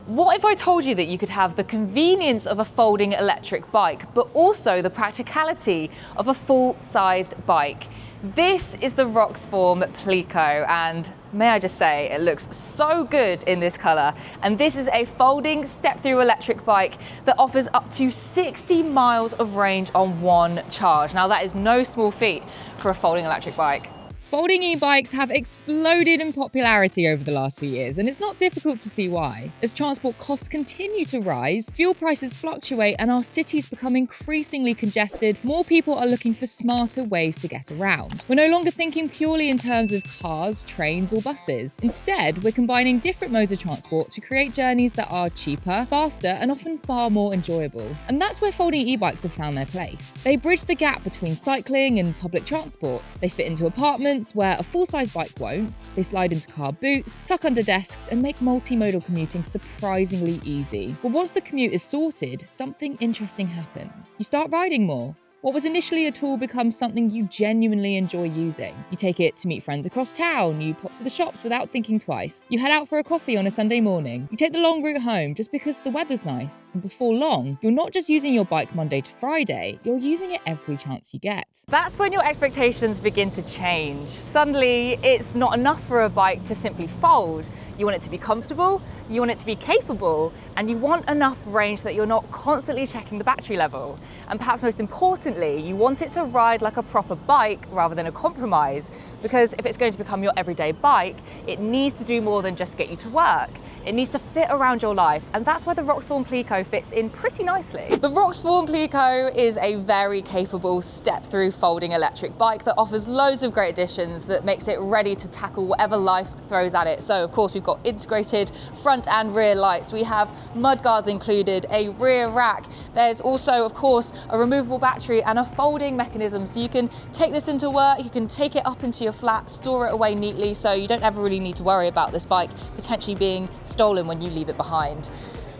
What if I told you that you could have the convenience of a folding electric bike, but also the practicality of a full-sized bike? This is the Roxform Plico, and may I just say, it looks so good in this color. And this is a folding step-through electric bike that offers up to 60 miles of range on one charge. Now that is no small feat for a folding electric bike. Folding e-bikes have exploded in popularity over the last few years, and it's not difficult to see why. As transport costs continue to rise, fuel prices fluctuate, and our cities become increasingly congested, more people are looking for smarter ways to get around. We're no longer thinking purely in terms of cars, trains, or buses. Instead, we're combining different modes of transport to create journeys that are cheaper, faster, and often far more enjoyable. And that's where folding e-bikes have found their place. They bridge the gap between cycling and public transport. They fit into apartments where a full-size bike won't. They slide into car boots, tuck under desks, and make multimodal commuting surprisingly easy. But once the commute is sorted, something interesting happens. You start riding more. What was initially a tool becomes something you genuinely enjoy using. You take it to meet friends across town, you pop to the shops without thinking twice, you head out for a coffee on a Sunday morning, you take the long route home just because the weather's nice, and before long, you're not just using your bike Monday to Friday, you're using it every chance you get. That's when your expectations begin to change. Suddenly, it's not enough for a bike to simply fold. You want it to be comfortable, you want it to be capable, and you want enough range that you're not constantly checking the battery level. And perhaps most importantly, you want it to ride like a proper bike rather than a compromise, because if it's going to become your everyday bike, it needs to do more than just get you to work. It needs to fit around your life, and that's where the Roxform Plico fits in pretty nicely. The Roxform Plico is a very capable step-through folding electric bike that offers loads of great additions that makes it ready to tackle whatever life throws at it. So of course we've got integrated front and rear lights, we have mudguards included, a rear rack, there's also of course a removable battery and a folding mechanism, so you can take this into work, you can take it up into your flat, store it away neatly, so you don't ever really need to worry about this bike potentially being stolen when you leave it behind.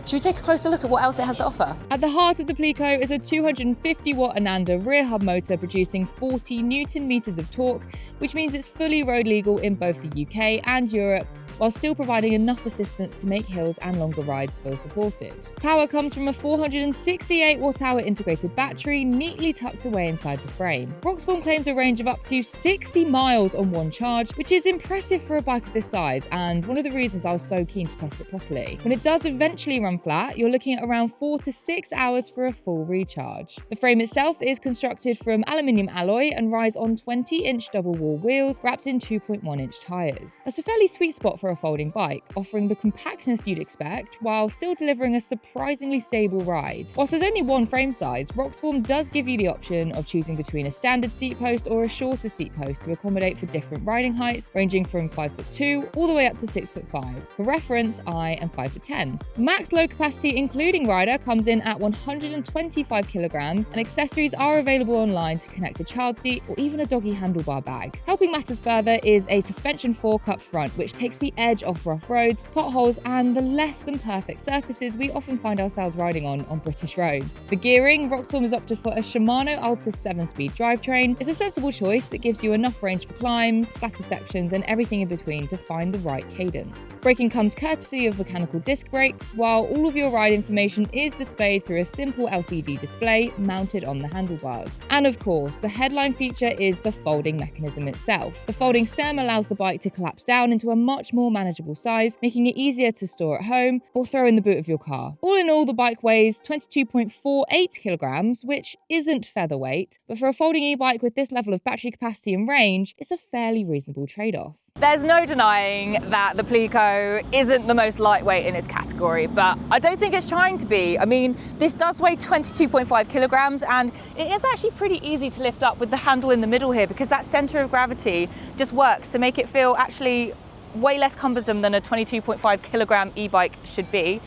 Should we take a closer look at what else it has to offer? At the heart of the Plico is a 250-watt Ananda rear hub motor producing 40 Newton meters of torque, which means it's fully road legal in both the UK and Europe, while still providing enough assistance to make hills and longer rides feel supported. Power comes from a 468 watt-hour integrated battery neatly tucked away inside the frame. Roxform claims a range of up to 60 miles on one charge, which is impressive for a bike of this size, and one of the reasons I was so keen to test it properly. When it does eventually run flat, you're looking at around 4 to 6 hours for a full recharge. The frame itself is constructed from aluminium alloy and rides on 20-inch double-wall wheels wrapped in 2.1-inch tyres. That's a fairly sweet spot for a folding bike, offering the compactness you'd expect while still delivering a surprisingly stable ride. Whilst there's only one frame size, Roxform does give you the option of choosing between a standard seat post or a shorter seat post to accommodate for different riding heights, ranging from 5'2" all the way up to 6'5". For reference, I am 5'10". Max load capacity including rider comes in at 125 kilograms, and accessories are available online to connect a child seat or even a doggy handlebar bag. Helping matters further is a suspension fork up front, which takes the edge off rough roads, potholes, and the less than perfect surfaces we often find ourselves riding on British roads. For gearing, Roxform has opted for a Shimano Altus 7-speed drivetrain. It's a sensible choice that gives you enough range for climbs, flatter sections, and everything in between to find the right cadence. Braking comes courtesy of mechanical disc brakes, while all of your ride information is displayed through a simple LCD display mounted on the handlebars. And of course, the headline feature is the folding mechanism itself. The folding stem allows the bike to collapse down into a much more manageable size, making it easier to store at home or throw in the boot of your car. All in all, the bike weighs 22.48 kilograms, which isn't featherweight, but for a folding e-bike with this level of battery capacity and range, it's a fairly reasonable trade-off. There's no denying that the Plico isn't the most lightweight in its category, but I don't think it's trying to be. I mean, this does weigh 22.5 kilograms, and it is actually pretty easy to lift up with the handle in the middle here, because that center of gravity just works to make it feel actually way less cumbersome than a 22.5 kilogram e-bike should be.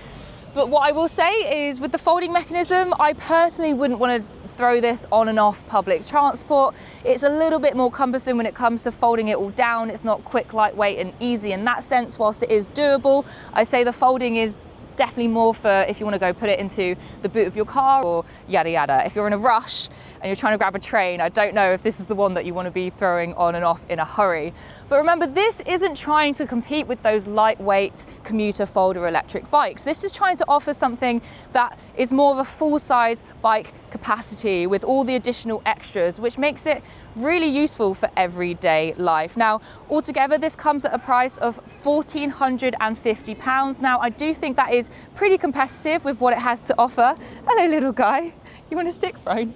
But what I will say is, with the folding mechanism, I personally wouldn't want to throw this on and off public transport. It's a little bit more cumbersome when it comes to folding it all down. It's not quick, lightweight and easy in that sense. Whilst it is doable, I say the folding is Definitely more for if you want to go put it into the boot of your car or yada yada. If you're in a rush and you're trying to grab a train, I don't know if this is the one that you want to be throwing on and off in a hurry. But remember, this isn't trying to compete with those lightweight commuter folder electric bikes. This is trying to offer something that is more of a full-size bike capacity with all the additional extras, which makes it really useful for everyday life. Now, altogether, this comes at a price of £1,450. Now, I do think that is pretty competitive with what it has to offer. Hello, little guy. You want a stick phone?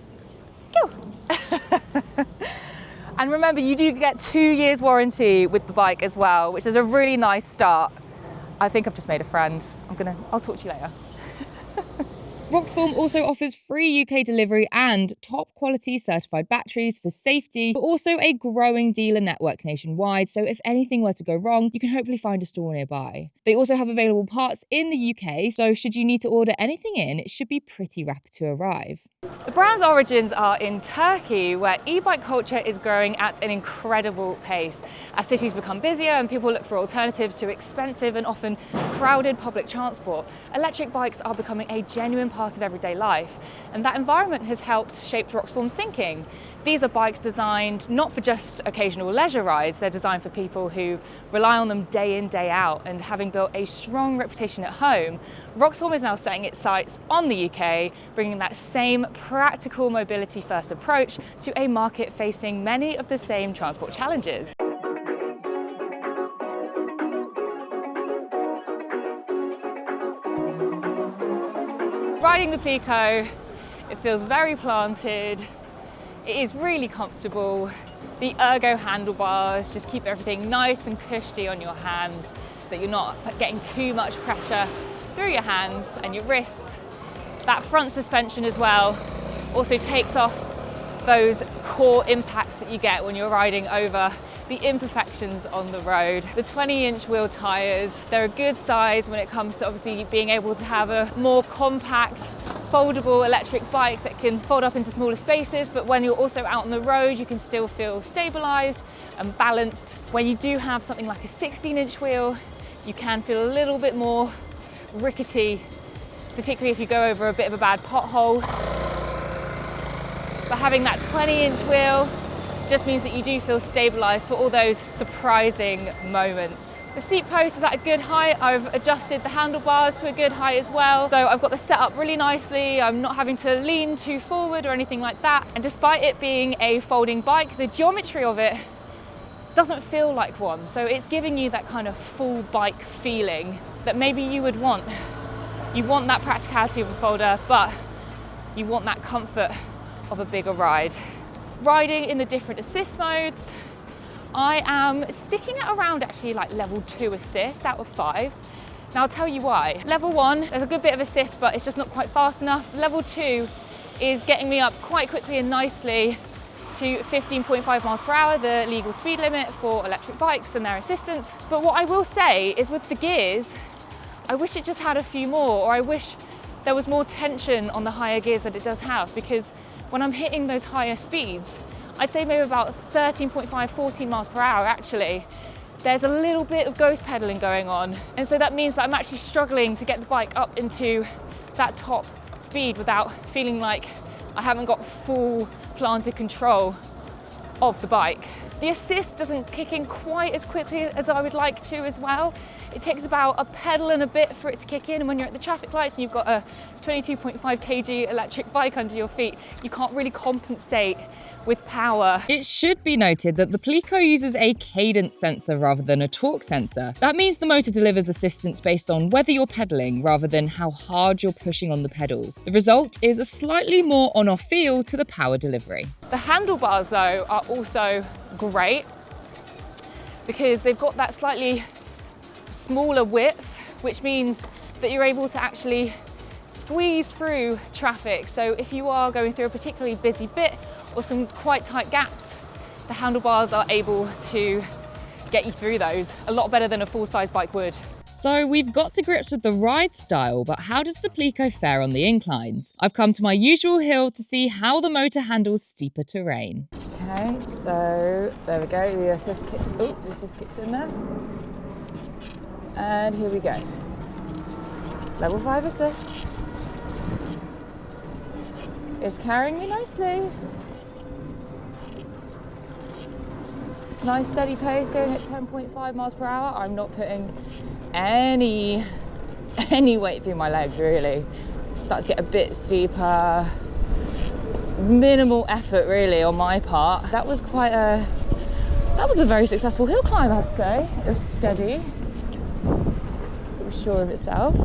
Go. And remember, you do get 2 years warranty with the bike as well, which is a really nice start. I think I've just made a friend. I'll talk to you later. Roxform also offers free UK delivery and top quality certified batteries for safety, but also a growing dealer network nationwide. So if anything were to go wrong, you can hopefully find a store nearby. They also have available parts in the UK, so should you need to order anything in, it should be pretty rapid to arrive. The brand's origins are in Turkey, where e-bike culture is growing at an incredible pace. As cities become busier and people look for alternatives to expensive and often crowded public transport, electric bikes are becoming a genuine part of everyday life. And that environment has helped shape Roxform's thinking. These are bikes designed not for just occasional leisure rides, they're designed for people who rely on them day in, day out, and having built a strong reputation at home, Roxform is now setting its sights on the UK, bringing that same practical mobility first approach to a market facing many of the same transport challenges. Riding the Plico, it feels very planted. It is really comfortable. The ergo handlebars just keep everything nice and cushy on your hands so that you're not getting too much pressure through your hands and your wrists. That front suspension as well also takes off those core impacts that you get when you're riding over the imperfections on the road. The 20-inch wheel tyres, they're a good size when it comes to obviously being able to have a more compact, foldable electric bike that can fold up into smaller spaces, but when you're also out on the road, you can still feel stabilised and balanced. When you do have something like a 16-inch wheel, you can feel a little bit more rickety, particularly if you go over a bit of a bad pothole. But having that 20-inch wheel just means that you do feel stabilised for all those surprising moments. The seat post is at a good height. I've adjusted the handlebars to a good height as well. So I've got the setup really nicely. I'm not having to lean too forward or anything like that. And despite it being a folding bike, the geometry of it doesn't feel like one. So it's giving you that kind of full bike feeling that maybe you would want. You want that practicality of a folder, but you want that comfort of a bigger ride. Riding in the different assist modes, I am sticking at around actually like level 2 assist out of 5. Now I'll tell you why. Level 1, there's a good bit of assist, but it's just not quite fast enough. Level 2 is getting me up quite quickly and nicely to 15.5 miles per hour, the legal speed limit for electric bikes and their assistance. But what I will say is with the gears, I wish it just had a few more, or I wish there was more tension on the higher gears that it does have, because when I'm hitting those higher speeds, I'd say maybe about 13.5, 14 miles per hour actually, there's a little bit of ghost pedaling going on. And so that means that I'm actually struggling to get the bike up into that top speed without feeling like I haven't got full planted control of the bike. The assist doesn't kick in quite as quickly as I would like to as well. It takes about a pedal and a bit for it to kick in, and when you're at the traffic lights and you've got a 22.5 kg electric bike under your feet, you can't really compensate with power. It should be noted that the Plico uses a cadence sensor rather than a torque sensor. That means the motor delivers assistance based on whether you're pedaling rather than how hard you're pushing on the pedals. The result is a slightly more on-off feel to the power delivery. The handlebars though are also great because they've got that slightly smaller width, which means that you're able to actually squeeze through traffic. So if you are going through a particularly busy bit or some quite tight gaps, the handlebars are able to get you through those a lot better than a full-size bike would. So we've got to grips with the ride style, but how does the Plico fare on the inclines? I've come to my usual hill to see how the motor handles steeper terrain. Okay, so there we go, the assist kicks in there. And here we go. Level 5 assist. It's carrying me nicely. Nice steady pace, going at 10.5 miles per hour. I'm not putting any weight through my legs, really. Start to get a bit steeper. Minimal effort, really, on my part. That was a very successful hill climb, I have to say. It was steady. It was sure of itself.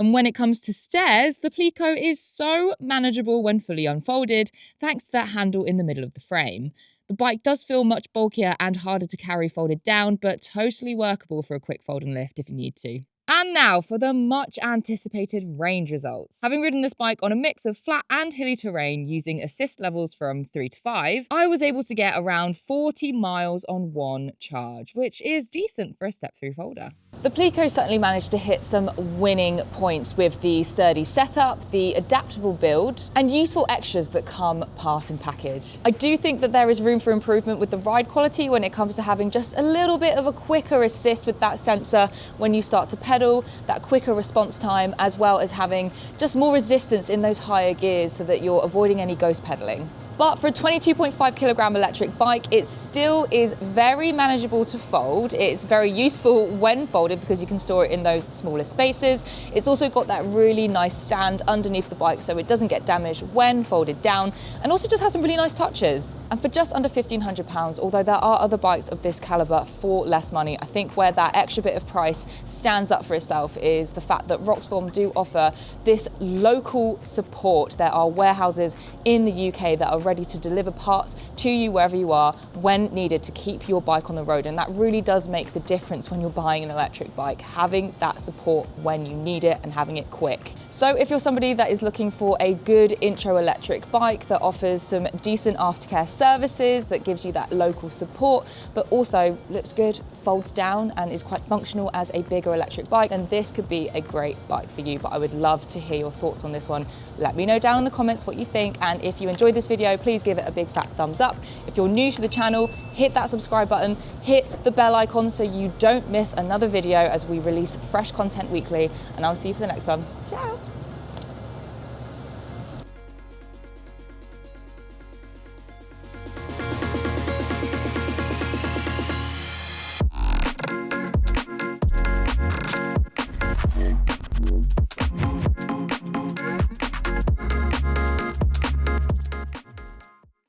And when it comes to stairs, the Plico is so manageable when fully unfolded, thanks to that handle in the middle of the frame. The bike does feel much bulkier and harder to carry folded down, but totally workable for a quick fold and lift if you need to. And now for the much anticipated range results. Having ridden this bike on a mix of flat and hilly terrain using assist levels from 3 to 5, I was able to get around 40 miles on one charge, which is decent for a step-through folder. The Plico certainly managed to hit some winning points with the sturdy setup, the adaptable build, and useful extras that come part and package. I do think that there is room for improvement with the ride quality when it comes to having just a little bit of a quicker assist with that sensor when you start to pedal, that quicker response time, as well as having just more resistance in those higher gears so that you're avoiding any ghost pedaling. But for a 22.5 kilogram electric bike, it still is very manageable to fold. It's very useful when folded because you can store it in those smaller spaces. It's also got that really nice stand underneath the bike so it doesn't get damaged when folded down, and also just has some really nice touches. And for just under £1,500, although there are other bikes of this caliber for less money, I think where that extra bit of price stands up for itself is the fact that Roxform do offer this local support. There are warehouses in the UK that are ready to deliver parts to you wherever you are when needed to keep your bike on the road, and that really does make the difference when you're buying an electric bike, having that support when you need it and having it quick. So if you're somebody that is looking for a good intro electric bike that offers some decent aftercare services, that gives you that local support, but also looks good, folds down and is quite functional as a bigger electric bike, then this could be a great bike for you. But I would love to hear your thoughts on this one. Let me know down in the comments what you think, and if you enjoyed this video, please give it a big fat thumbs up. If you're new to the channel, hit that subscribe button, hit the bell icon so you don't miss another video as we release fresh content weekly, and I'll see you for the next one. Ciao!